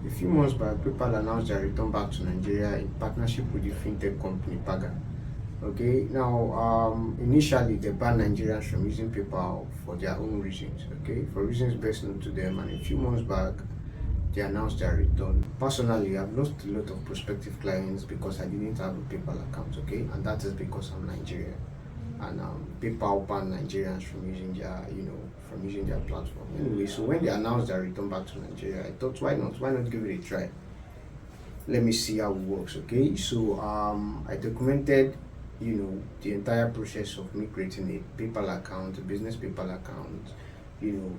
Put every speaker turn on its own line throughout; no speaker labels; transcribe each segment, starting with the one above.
A few months back, PayPal announced their return back to Nigeria in partnership with the fintech company Paga. Okay, now initially they banned Nigerians from using PayPal for their own reasons. Okay, for reasons best known to them. And a few months back, they announced their return. Personally, I've lost a lot of prospective clients because I didn't have a PayPal account. Okay, and that is because I'm Nigerian, and PayPal banned Nigerians from using their platform. Anyway, so when they announced their return back to Nigeria, I thought, why not give it a try? Let me see how it works. Okay, so I documented the entire process of me creating a PayPal account, a business PayPal account,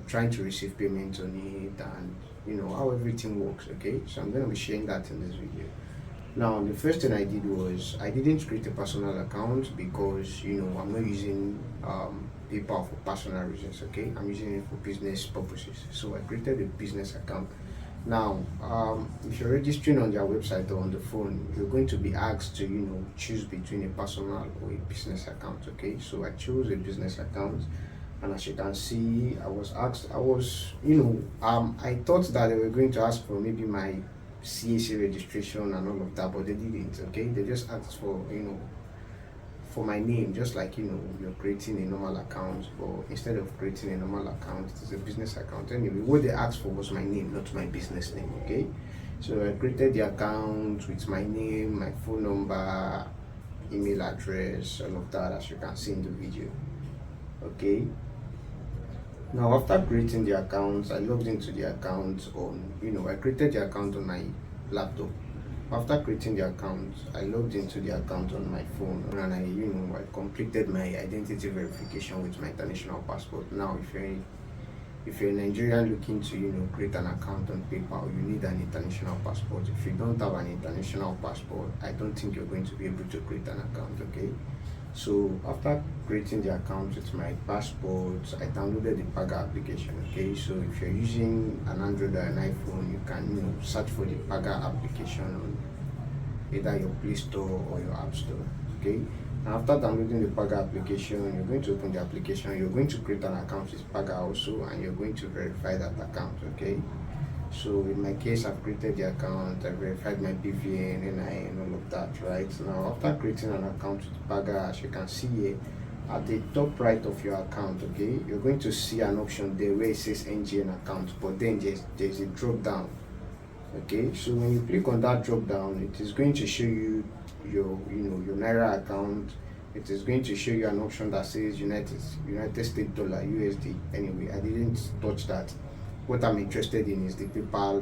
trying to receive payment on it, and how everything works. Okay, so I'm going to be sharing that in this video. Now, the first thing I did was I didn't create a personal account because I'm not using PayPal for personal reasons. Okay, I'm using it for business purposes. So I created a business account. Now, if you're registering on their website or on the phone, you're going to be asked to choose between a personal or a business account. Okay, so I chose a business account, and as you can see, I was asked. I thought that they were going to ask for maybe my CAC registration and all of that, but they didn't. Okay, they just asked for my name, just like you're creating a normal account, but instead of creating a normal account, it is a business account. Anyway, what they asked for was my name, not my business name. Okay, so I created the account with my name, my phone number, email address, all of that, as you can see in the video. Okay, now after creating the account, I logged into the account I created the account on my laptop. After creating the account, I logged into the account on my phone, and I completed my identity verification with my international passport. Now, if you're a Nigerian looking to create an account on PayPal, you need an international passport. If you don't have an international passport, I don't think you're going to be able to create an account. Okay, so after creating the account with my passport, I downloaded the Paga application. Okay, so if you're using an Android or an iPhone, you can search for the Paga application on either your Play Store or your App Store. Okay, and after downloading the Paga application, you're going to open the application. You're going to create an account with Paga also, and you're going to verify that account. Okay, so in my case, I've created the account, I verified my BVN, NI, and all of that. Right now, after creating an account with Paga, as you can see here at the top right of your account, okay, you're going to see an option there where it says NGN account, but then there's a drop down. Okay, so when you click on that drop down, it is going to show you your Naira account. It is going to show you an option that says United States dollar, USD. Anyway, I didn't touch that. What I'm interested in is the PayPal,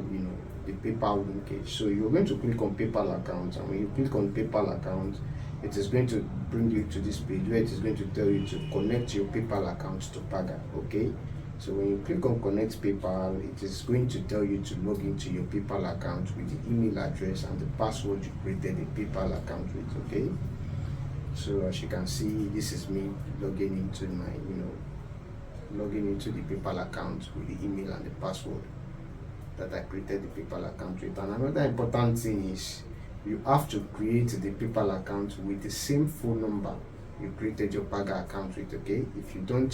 the PayPal linkage. So you're going to click on PayPal account, and when you click on PayPal account, it is going to bring you to this page where it is going to tell you to connect your PayPal account to Paga. Okay, so when you click on connect PayPal, it is going to tell you to log into your PayPal account with the email address and the password you created a PayPal account with. Okay, so as you can see, this is me logging into the PayPal account with the email and the password that I created the PayPal account with. And another important thing is you have to create the PayPal account with the same phone number you created your Paga account with. Okay, if you don't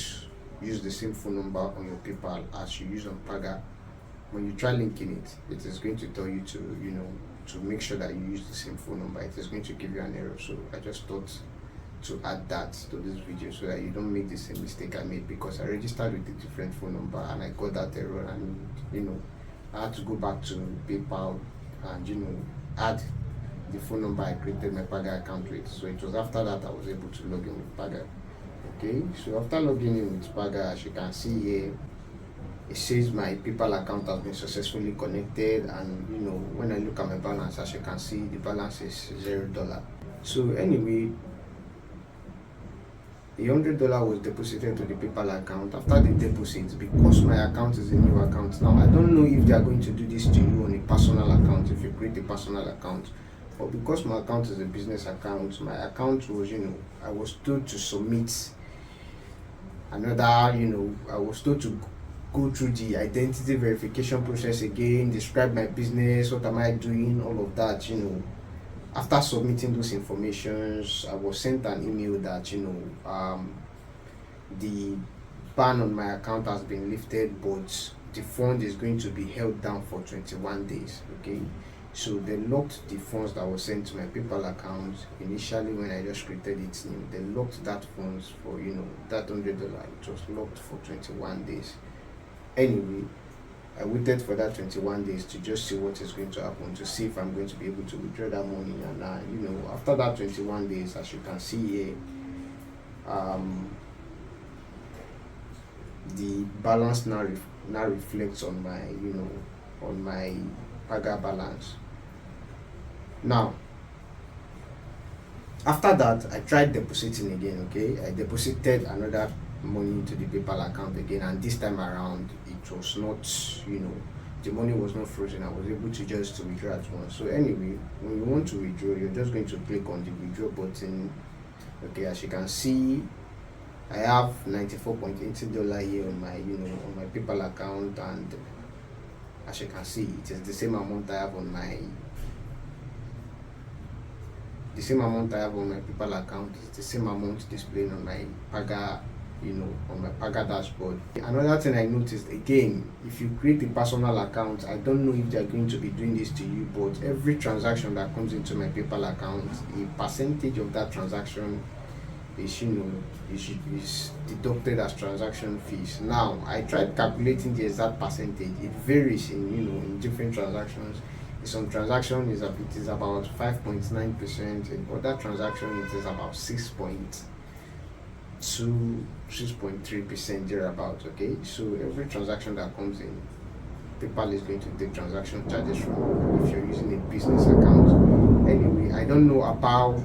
use the same phone number on your PayPal as you use on Paga, when you try linking it, it is going to tell you to make sure that you use the same phone number. It is going to give you an error. So I just thought to add that to this video so that you don't make the same mistake I made, because I registered with a different phone number and I got that error, and I had to go back to PayPal and add the phone number I created my Paga account with. So it was after that I was able to log in with Paga. Okay, so after logging in with Paga, as you can see here, it says my PayPal account has been successfully connected, and when I look at my balance, as you can see, the balance is $0. So anyway, the $100 was deposited to the PayPal account. After the deposit, because my account is a new account now, I don't know if they are going to do this to you on a personal account if you create a personal account, but because my account is a business account, my account was I was told to submit another I was told to go through the identity verification process again, describe my business, what am I doing, all of that. After submitting those informations, I was sent an email that the ban on my account has been lifted, but the fund is going to be held down for 21 days. Okay, so they locked the funds that was sent to my PayPal account initially when I just created it new. They locked that funds for, that $100. It was locked for 21 days. Anyway, I waited for that 21 days to just see what is going to happen, to see if I'm going to be able to withdraw that money. And after that 21 days, as you can see here, the balance now reflects on my on my Paga balance. Now, after that, I tried depositing again. Okay, I deposited another money into the PayPal account again, and this time around it was not, the money was not frozen. I was able to just withdraw at once. So anyway, when you want to withdraw, you're just going to click on the withdraw button. Okay, as you can see, I have $94.80 here on my on my PayPal account, and as you can see, it is the same amount I have on my PayPal account. It's the same amount displaying on my Paga, on my Paga dashboard. Another thing I noticed again, if you create a personal account, I don't know if they're going to be doing this to you, but every transaction that comes into my PayPal account, a percentage of that transaction is deducted as transaction fees. Now, I tried calculating the exact percentage. It varies in different transactions. In some transactions it is about 5.9%. In other transactions it is about 6.3% thereabout. Okay, so every transaction that comes in, PayPal is going to take transaction charges from if you're using a business account. Anyway, I don't know about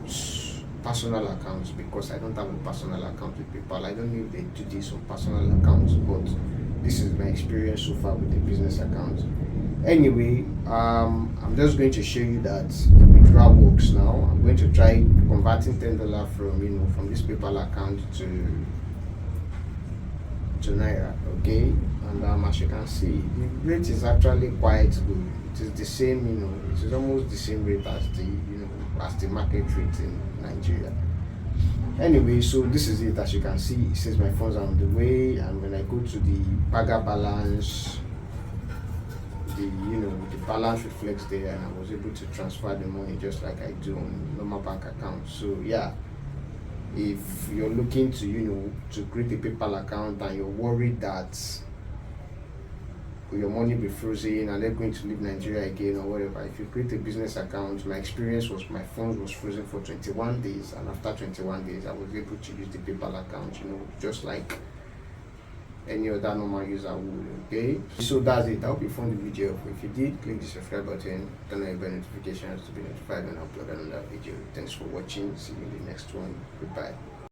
personal accounts because I don't have a personal account with PayPal. I don't know if they do this on personal accounts, but this is my experience so far with the business account. Anyway, I'm just going to show you that the withdrawal works now. I'm going to try converting $10 from this PayPal account to Naira. Okay, and as you can see, the rate is actually quite good. It is the same, it is almost the same rate as the market rate in Nigeria. Anyway, so this is it. As you can see, it says my funds are on the way, and when I go to the Paga balance, the balance reflects there, and I was able to transfer the money just like I do on normal bank account. So yeah, if you're looking to to create a PayPal account and you're worried that your money be frozen and they're going to leave Nigeria again or whatever, if you create a business account, my experience was my funds was frozen for 21 days, and after 21 days I was able to use the PayPal account, just like any other normal user would. Okay, so that's it. I hope you found the video. If you did, click the subscribe button, turn on your bell notifications to be notified when I upload another video. Thanks for watching. See you in the next one. Goodbye.